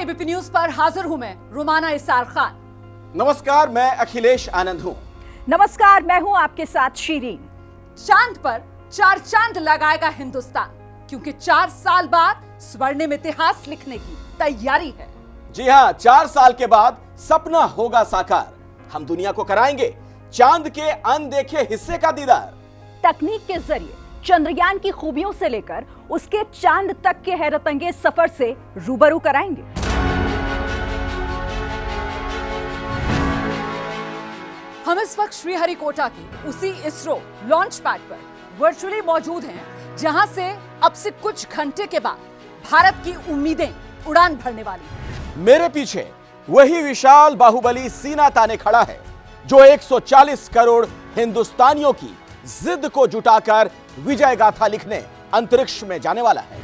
ABP news पर हाजिर हूं मैं रुमाना इसार खान। नमस्कार, मैं अखिलेश आनंद हूं। नमस्कार, मैं हूं आपके साथ शीरीन। चांद पर 4 चांद लगाएगा हिंदुस्तान, क्योंकि 4 साल बाद स्वर्णिम इतिहास लिखने की तैयारी है। जी हां, 4 साल के बाद सपना होगा साकार। हम दुनिया को कराएंगे चांद के अनदेखे हिस्से का दीदार। तकनीक के जरिए चंद्रयान की खूबियों से लेकर उसके चांद तक के हैरतअंगेज सफर से रूबरू कराएंगे। हम इस वक्त श्रीहरिकोटा के उसी इसरो लॉन्च पैड पर वर्चुअली मौजूद हैं, जहां से अब से कुछ घंटे के बाद भारत की उम्मीदें उड़ान भरने वाली हैं। मेरे पीछे वही विशाल बाहुबली सीना ताने खड़ा है, जो 140 करोड़ हिंदुस्तानियों की जिद को जुटाकर विजय गाथा लिखने अंतरिक्ष में जाने वाला है।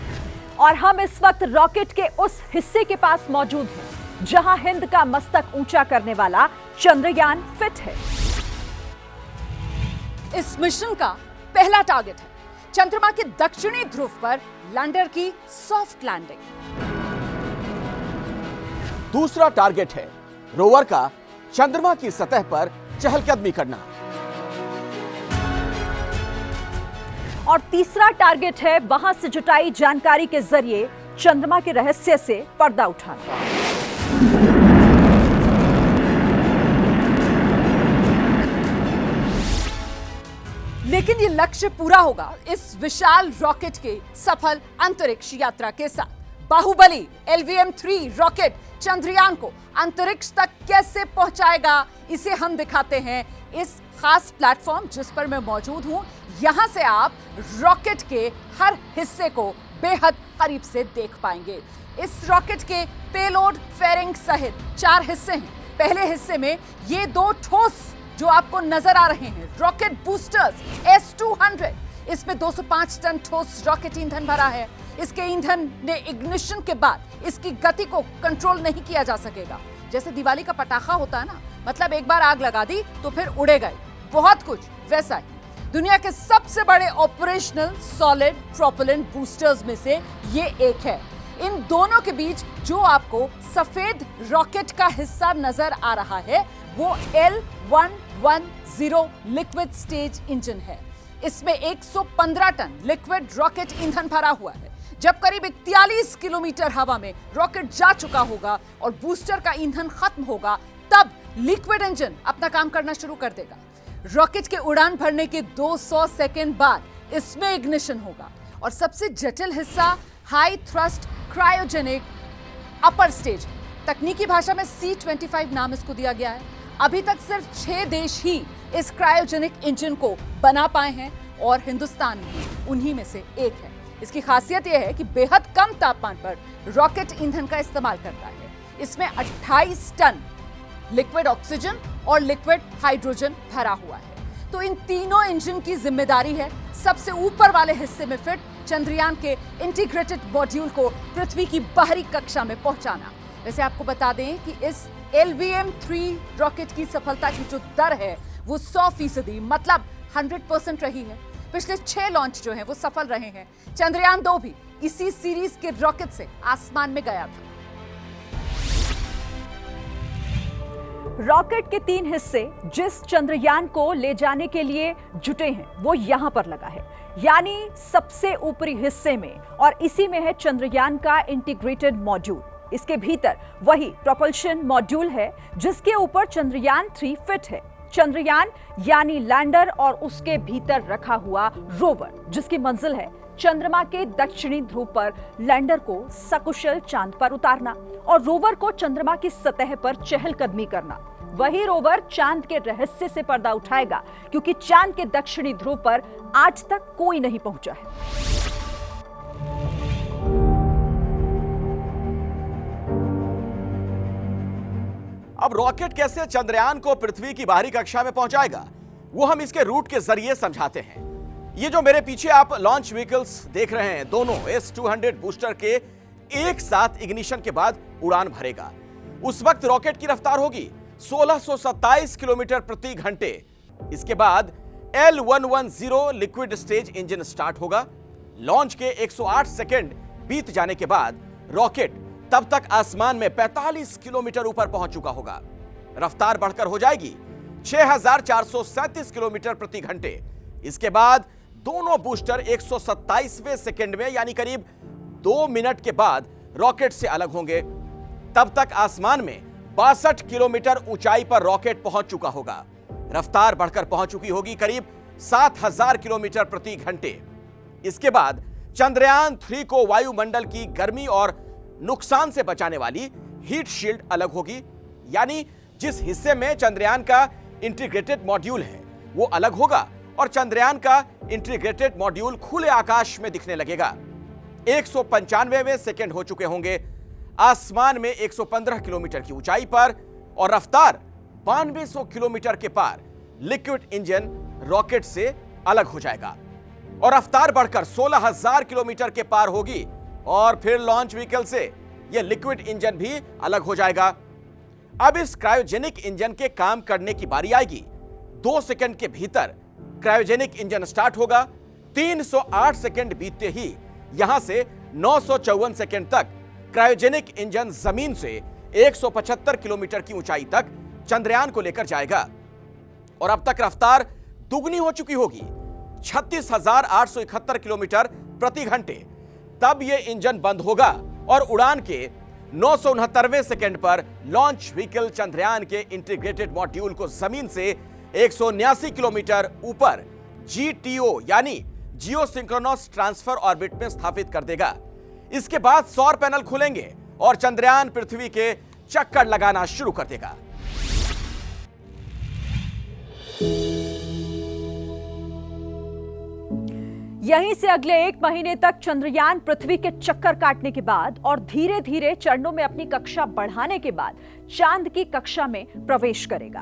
और हम इस वक्त रॉकेट के उस हिस्से के पास मौजूद हैं, जहां हिंद का मस्तक ऊंचा करने वाला चंद्रयान फिट है। इस मिशन का पहला टारगेट है चंद्रमा के दक्षिणी ध्रुव पर लैंडर की सॉफ्ट लैंडिंग। दूसरा टारगेट है रोवर का चंद्रमा की सतह पर चहलकदमी करना। और तीसरा टारगेट है वहां से जुटाई जानकारी के जरिए चंद्रमा के रहस्य से पर्दा उठाना। लेकिन ये लक्ष्य पूरा होगा इस विशाल रॉकेट के सफल अंतरिक्ष यात्रा के साथ। बाहुबली LVM-3 रॉकेट चंद्रयान को अंतरिक्ष तक कैसे पहुंचाएगा, इसे हम दिखाते हैं इस खास प्लेटफॉर्म जिस पर मैं मौजूद हूं। यहां से आप रॉकेट के हर हिस्से को बेहद करीब से देख पाएंगे। इस रॉकेट के पेलोड, फेरिंग सहित 4 हिस्से हैं। पहले हिस्से में ये 2 ठोस जो आपको नजर आ रहे हैं रॉकेट बूस्टर्स S-200, इसमें 205 टन ठोस रॉकेट ईंधन भरा है। इसके ईंधन ने इग्निशन के बाद इसकी गति को कंट्रोल नहीं किया जा सकेगा। जैसे दिवाली का पटाखा होता है ना, मतलब एक बार आग लगा दी तो फिर उड़ेगा ही, बहुत कुछ वैसा ही। दुनिया के सबसे बड़े ऑपरेशनल सॉलिड प्रोपेलेंट बूस्टर्स में से ये एक है। इन दोनों के बीच जो आपको सफेद रॉकेट का हिस्सा नजर आ रहा है वो L110 लिक्विड स्टेज इंजन है। इसमें 115 टन लिक्विड रॉकेट ईंधन भरा हुआ है। जब करीब 41 किलोमीटर हवा में रॉकेट जा चुका होगा और बूस्टर का ईंधन खत्म होगा, तब लिक्विड इंजन अपना काम करना शुरू कर देगा। रॉकेट के उड़ान भरने के 200 सेकेंड बाद इसमें इग्निशन होगा और सबसे जटिल हिस्सा high thrust cryogenic upper stage, तकनीकी भाषा में C-25 नाम इसको दिया गया है। अभी तक सिर्फ 6 देश ही इस क्रायोजेनिक इंजन को बना पाए हैं और हिंदुस्तान भी उन्हीं में से एक है। इसकी खासियत यह है कि बेहद कम तापमान पर रॉकेट ईंधन का इस्तेमाल करता है। इसमें 28 टन लिक्विड ऑक्सीजन और लिक्विड हाइड्रोजन भरा हुआ है। तो इन तीनों इंजन की जिम्मेदारी है सबसे ऊपर वाले हिस्से में फिट चंद्रयान के इंटीग्रेटेड मॉड्यूल को पृथ्वी की बाहरी कक्षा में पहुंचाना। वैसे आपको बता दें कि इस LVM-3 रॉकेट की सफलता की जो दर है वो 100% मतलब 100% रही है। पिछले 6 लॉन्च जो हैं वो सफल रहे हैं। चंद्रयान 2 भी इसी सीरीज के रॉकेट से आसमान में गया था। रॉकेट के 3 हिस्से जिस चंद्रयान को ले जाने के लिए जुटे हैं वो यहां पर लगा है, यानी सबसे ऊपरी हिस्से में, और इसी में है चंद्रयान का इंटीग्रेटेड मॉड्यूल। इसके भीतर वही प्रोपल्शन मॉड्यूल है जिसके ऊपर चंद्रयान 3 फिट है। चंद्रयान यानी लैंडर और उसके भीतर रखा हुआ रोवर, जिसकी मंजिल है चंद्रमा के दक्षिणी ध्रुव पर लैंडर को सकुशल चांद पर उतारना और रोवर को चंद्रमा की सतह पर चहलकदमी करना। वही रोवर चांद के रहस्य से पर्दा उठाएगा, क्योंकि चांद के दक्षिणी ध्रुव पर आज तक कोई नहीं पहुंचा है। अब रॉकेट कैसे चंद्रयान को पृथ्वी की बाहरी कक्षा में पहुंचाएगा, वो हम इसके रूट के जरिए समझाते हैं। ये जो मेरे पीछे आप लॉन्च व्हीकल्स देख रहे हैं, दोनों S-200 बूस्टर के एक साथ इग्निशन के बाद उड़ान भरेगा। उस वक्त रॉकेट की रफ्तार होगी 1627 किलोमीटर प्रति घंटे। इसके बाद L110 liquid stage engine start होगा। लॉन्च के 108 सेकेंड बीत जाने के बाद रॉकेट तब तक आसमान में 45 किलोमीटर ऊपर पहुंच चुका होगा। रफ्तार बढ़कर हो जाएगी 6437 किलोमीटर प्रति घंटे। इसके बाद दोनों बूस्टर 127वें सेकंड में यानी करीब 2 मिनट के बाद रॉकेट से अलग होंगे। तब तक आसमान में 62 किलोमीटर ऊंचाई पर रॉकेट पहुंच चुका होगा। रफ्तार बढ़कर पहुंच चुकी होगी करीब 7000 किलोमीटर प्रति घंटे। इसके बाद चंद्रयान 3 को वायुमंडल की गर्मी और नुकसान से बचाने वाली हीट शील्ड अलग होगी, यानी जिस हिस्से में चंद्रयान का इंटीग्रेटेड मॉड्यूल है वो अलग होगा और चंद्रयान का इंटीग्रेटेड मॉड्यूल खुले आकाश में दिखने लगेगा। 195वें सेकंड हो चुके होंगे आसमान में 115 किलोमीटर की ऊंचाई पर और रफ्तार 9200 किलोमीटर के पार लिक्विड इंजन रॉकेट से अलग हो जाएगा और रफ्तार बढ़कर 16000 किलोमीटर के पार होगी और फिर लॉन्च व्हीकल से यह लिक्विड इंजन भी अलग हो जाएगा। अब इस क्रायोजेनिक इंजन के काम करने की बारी आएगी। 2 सेकंड के भीतर क्रायोजेनिक इंजन स्टार्ट होगा। 308 सेकंड बीतते ही यहां से 954 सेकंड तक क्रायोजेनिक इंजन जमीन से 175 किलोमीटर की ऊंचाई तक चंद्रयान को लेकर जाएगा और अब तक रफ्तार दुगनी हो चुकी होगी 36,871 किलोमीटर प्रति घंटे। तब यह इंजन बंद होगा और उड़ान के 969वें सेकंड पर लॉन्च व्हीकल चंद्रयान के इंटीग्रेटेड मॉड्यूल को जमीन से 179 किलोमीटर ऊपर GTO यानी जियो सिंक्रोनस ट्रांसफर ऑर्बिट में स्थापित कर देगा। इसके बाद सौर पैनल खुलेंगे और चंद्रयान पृथ्वी के चक्कर लगाना शुरू कर देगा। यहीं से अगले 1 महीने तक चंद्रयान पृथ्वी के चक्कर काटने के बाद और धीरे धीरे चरणों में अपनी कक्षा बढ़ाने के बाद चांद की कक्षा में प्रवेश करेगा।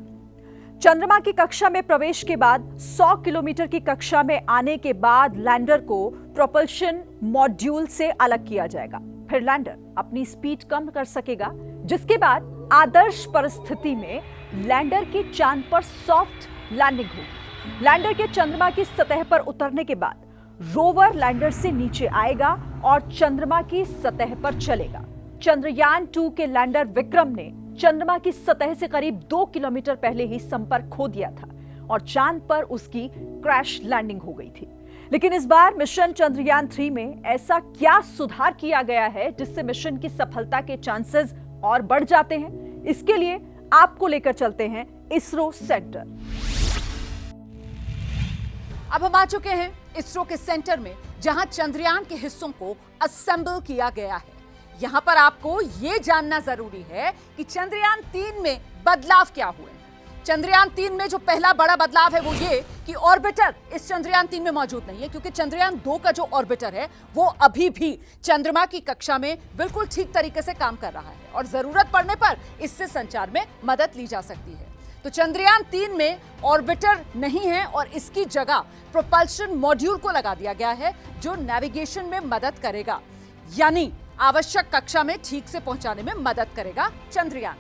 चंद्रमा की कक्षा में प्रवेश के बाद 100 किलोमीटर की कक्षा में आने के बाद लैंडर को प्रोपल्शन मॉड्यूल से अलग किया जाएगा। फिर लैंडर अपनी स्पीड कम कर सकेगा, जिसके बाद आदर्श परिस्थिति में लैंडर की चांद पर सॉफ्ट लैंडिंग होगी। लैंडर के चंद्रमा की सतह पर उतरने के बाद रोवर लैंडर से नीचे आएगा और चंद्रमा की सतह पर चलेगा। चंद्रयान 2 के लैंडर विक्रम ने चंद्रमा की सतह से करीब 2 किलोमीटर पहले ही संपर्क खो दिया था और चांद पर उसकी क्रैश लैंडिंग हो गई थी। लेकिन इस बार मिशन चंद्रयान 3 में ऐसा क्या सुधार किया गया है जिससे मिशन की सफलता के चांसेस और बढ़ जाते हैं? इसके लिए आपको लेकर चलते हैं इसरो सेंटर। अब हम आ चुके हैं इसरो के सेंटर में, जहां चंद्रयान के हिस्सों को असेंबल किया गया है। यहां पर आपको यह जानना जरूरी है कि चंद्रयान 3 में बदलाव क्या हुए हैं। चंद्रयान 3 में जो पहला बड़ा बदलाव है वो ये कि ऑर्बिटर इस चंद्रयान 3 में मौजूद नहीं है, क्योंकि चंद्रयान 2 का जो ऑर्बिटर है वो अभी भी चंद्रमा की कक्षा में बिल्कुल ठीक तरीके से काम कर रहा है और जरूरत पड़ने पर इससे संचार में मदद ली जा सकती है। तो चंद्रयान 3 में ऑर्बिटर नहीं है और इसकी जगह प्रोपल्शन मॉड्यूल को लगा दिया गया है जो नेविगेशन में मदद करेगा, यानी आवश्यक कक्षा में ठीक से पहुंचाने में मदद करेगा चंद्रयान।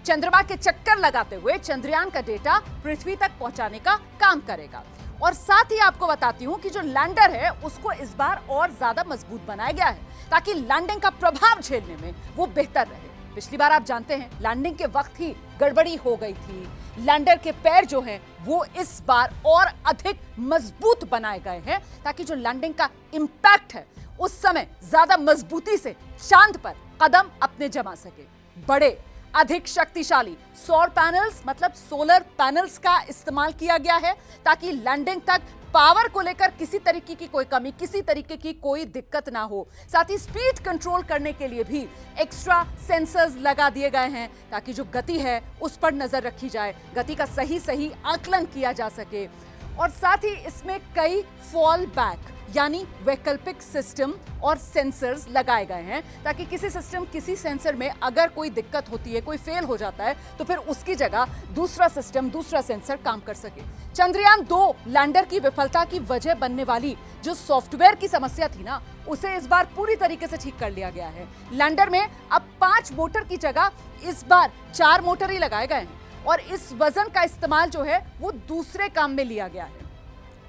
चंद्रमा के चक्कर लगाते हुए चंद्रयान का डेटा पृथ्वी तक पहुंचाने का काम करेगा। और साथ ही आपको बताती हूं कि जो लैंडर है उसको इस बार और ज्यादा मजबूत बनाया गया है ताकि लैंडिंग का प्रभाव झेलने में वो बेहतर रहे। पिछली बार आप जानते हैं लैंडिंग के वक्त ही गड़बड़ी हो गई थी। लैंडर के पैर जो हैं वो इस बार और अधिक मजबूत बनाए गए हैं ताकि जो लैंडिंग का इंपैक्ट है उस समय ज्यादा मजबूती से चांद पर कदम अपने जमा सके। बड़े अधिक शक्तिशाली सौर पैनल्स मतलब सोलर पैनल्स का इस्तेमाल किया गया है ताकि लैंडिंग तक पावर को लेकर किसी तरीके की कोई कमी, किसी तरीके की कोई दिक्कत ना हो। साथ ही स्पीड कंट्रोल करने के लिए भी एक्स्ट्रा सेंसर्स लगा दिए गए हैं ताकि जो गति है उस पर नजर रखी जाए, गति का सही आकलन किया जा सके। और साथ ही इसमें कई फॉल बैक यानी वैकल्पिक सिस्टम और सेंसर्स लगाए गए हैं ताकि किसी सिस्टम, किसी सेंसर में अगर कोई दिक्कत होती है, कोई फेल हो जाता है तो फिर उसकी जगह दूसरा सिस्टम, दूसरा सेंसर काम कर सके। चंद्रयान 2 लैंडर की विफलता की वजह बनने वाली जो सॉफ्टवेयर की समस्या थी ना, उसे इस बार पूरी तरीके से ठीक कर लिया गया है। लैंडर में अब 5 मोटर की जगह इस बार 4 मोटर ही लगाए गए हैं और इस वजन का इस्तेमाल जो है वो दूसरे काम में लिया गया है।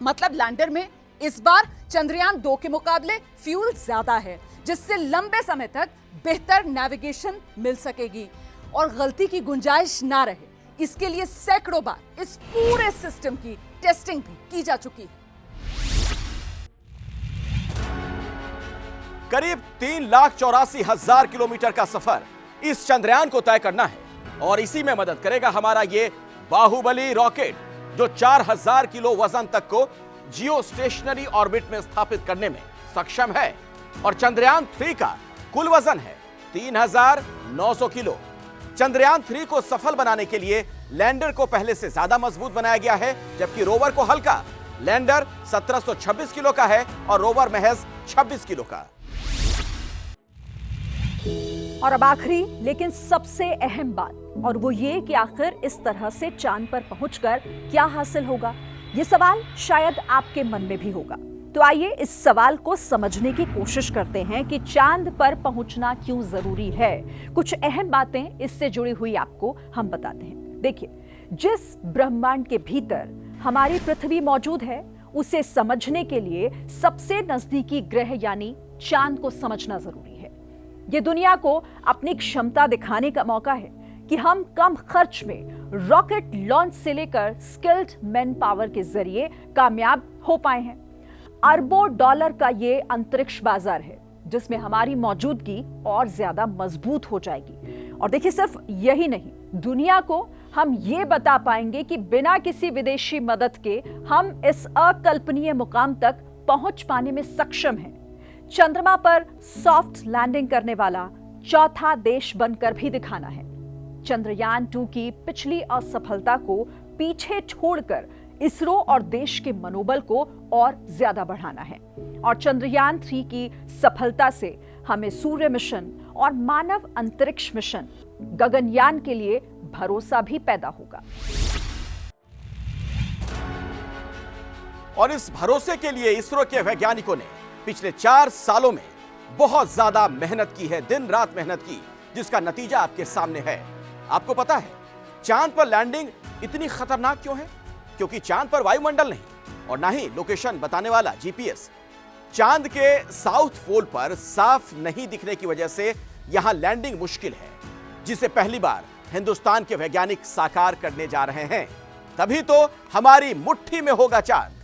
मतलब लैंडर में इस बार चंद्रयान 2 के मुकाबले फ्यूल ज्यादा है, जिससे लंबे समय तक बेहतर नेविगेशन मिल सकेगी और गलती की गुंजाइश ना रहे। इसके लिए सैकड़ों बार इस पूरे सिस्टम की टेस्टिंग भी की जा चुकी है। करीब 3,84,000 किलोमीटर का सफर इस चंद्रयान को तय करना है और इसी में मदद करेगा हमारा ये बाहुबली रॉकेट, जो 4,000 किलो वजन तक को जियो स्टेशनरी ऑर्बिट में स्थापित करने में सक्षम है। और चंद्रयान 3 का कुल वजन है 3,900 किलो। चंद्रयान 3 को सफल बनाने के लिए लैंडर को पहले से ज्यादा मजबूत बनाया गया है, जबकि रोवर को हल्का। लैंडर 1726 किलो का है और रोवर महज 26 किलो का। और अब आखिरी लेकिन सबसे अहम बात, और वो ये कि आखिर इस तरह से चांद पर पहुंचकर क्या हासिल होगा। ये सवाल शायद आपके मन में भी होगा। तो आइए इस सवाल को समझने की कोशिश करते हैं कि चांद पर पहुंचना क्यों जरूरी है। कुछ अहम बातें इससे जुड़ी हुई आपको हम बताते हैं। देखिए, जिस ब्रह्मांड के भीतर हमारी पृथ्वी मौजूद है, उसे समझने के लिए सबसे नजदीकी ग्रह यानी चांद को समझना जरूरी है। ये दुनिया को अपनी क्षमता दिखाने का मौका है कि हम कम खर्च में रॉकेट लॉन्च से लेकर स्किल्ड मैन पावर के जरिए कामयाब हो पाए हैं। अरबों डॉलर का ये अंतरिक्ष बाजार है, जिसमें हमारी मौजूदगी और ज्यादा मजबूत हो जाएगी। और देखिए, सिर्फ यही नहीं, दुनिया को हम ये बता पाएंगे कि बिना किसी विदेशी मदद के हम इस अकल्पनीय मुकाम तक पहुंच पाने में सक्षम हैं। चंद्रमा पर सॉफ्ट लैंडिंग करने वाला चौथा देश बनकर भी दिखाना है। चंद्रयान 2 की पिछली असफलता को पीछे छोड़कर इसरो और देश के मनोबल को और ज्यादा बढ़ाना है। और चंद्रयान 3 की सफलता से हमें सूर्य मिशन और मानव अंतरिक्ष मिशन गगनयान के लिए भरोसा भी पैदा होगा। और इस भरोसे के लिए इसरो के वैज्ञानिकों ने पिछले 4 सालों में बहुत ज्यादा मेहनत की है, दिन रात मेहनत की, जिसका नतीजा आपके सामने है। आपको पता है चांद पर लैंडिंग इतनी खतरनाक क्यों है? क्योंकि चांद पर वायुमंडल नहीं और ना ही लोकेशन बताने वाला जीपीएस। चांद के साउथ पोल पर साफ नहीं दिखने की वजह से यहां लैंडिंग मुश्किल है, जिसे पहली बार हिंदुस्तान के वैज्ञानिक साकार करने जा रहे हैं। तभी तो हमारी मुट्ठी में होगा चांद।